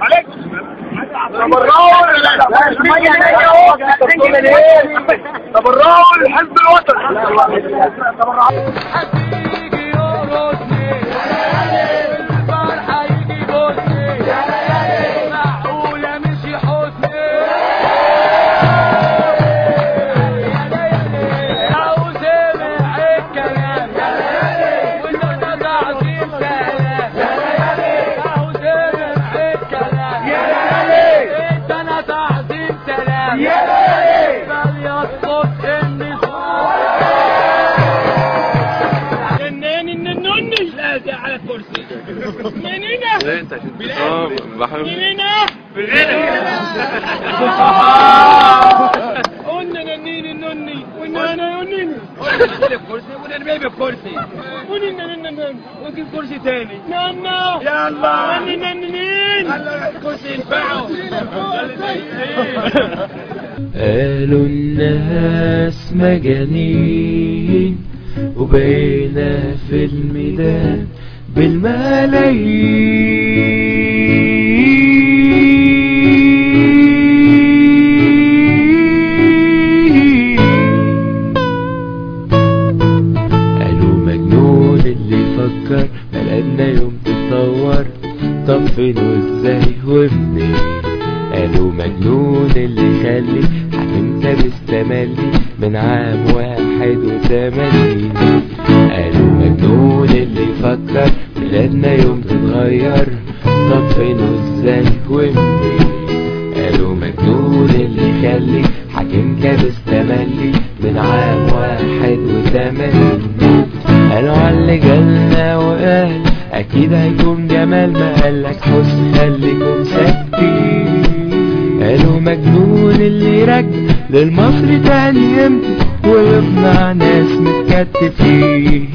عليك تبرعوا لحزب الوطن. على الكرسي منينة انت عشان منينة قلنا ننيني النني ونانا ينيني قلنا الكرسي ونانا جايب الكرسي ونينا ونجيب كرسي تاني نانا يلا ننين الكرسي ينفعه. قالوا الناس مجانين وبقينا في الميدان بالملايين. قالوا مجنون اللي يفكر بلدنا يوم تتطور، طب فين وازاي ومنين؟ قالوا مجنون اللي يخلي حاكم لابس تملي من عام 81. قالوا مجنون اللي يفكر بلادنا يوم تتغير، طب فين وازاي ومنين؟ قالوا مجنون اللي يخلي حاكم لابس تملي من عام 81. قالوا عاللي جالنا وقال اكيد هيكون جمال، ما قالك حسن خليكم ساكتين. قالوا مجنون اللي يرجع للمصري تاني يمكن ويقنع ناس متكتفين.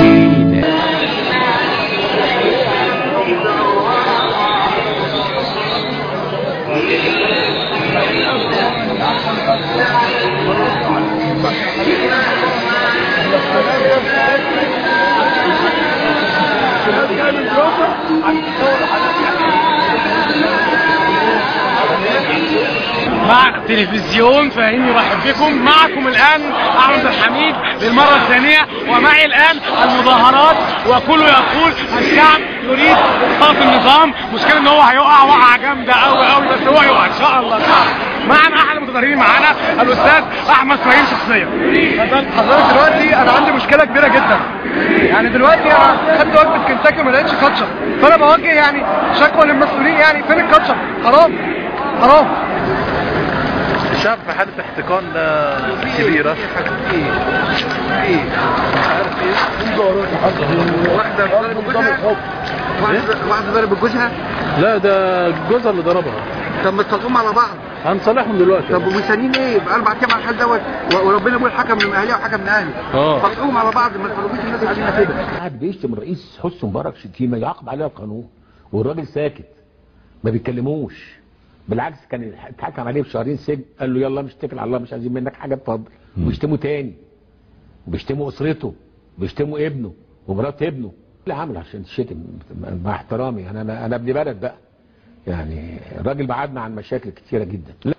مع تلفزيون فاهمني يرحب بكم. معكم الان احمد الحميد للمره الثانيه، ومعي الان المظاهرات وكله يقول الشعب يريد اسقاط النظام. مشكلة ان هو هيقع وقعه جامده قوي قوي، بس هو يقع ان شاء الله. معنا احد المتظاهرين معانا الاستاذ احمد فهيم شخصيا. حضرتك دلوقتي انا عندي مشكله كبيره جدا، يعني دلوقتي انا خدت وجبه كنتاكي وما لقيتش كاتشب، فانا بوجه يعني شكوى للمسؤولين، يعني فين الكاتشب؟ حرام حرام. الشعب في حالة احتقان كبيرة. واحدة ضربت جوزها؟ لا ده جوزها اللي ضربها. طب ما تصلحوهم على بعض. هنصالحهم دلوقتي. طب ومستنيين ايه؟ يبقى 4 ايام على الحال دوت، وربنا يقول حكم من اهلها وحكم من اهلي. صلحوهم على بعض، ما تخلوش الناس علينا كده. قاعد بيشتم الرئيس حسني مبارك شتيمه يعاقب عليها القانون، والراجل ساكت ما بيتكلموش. بالعكس كان اتحكم عليه بشهرين سجن، قال له يلا مش اتكل على الله مش عايزين منك حاجه اتفضل. وبيشتموا تاني، وبيشتموا اسرته، بيشتموا ابنه ومرات ابنه. اللي عامل عشان تشتم؟ مع احترامي انا ابن بلد بقى، يعني الراجل بعدنا عن مشاكل كتيره جدا. لا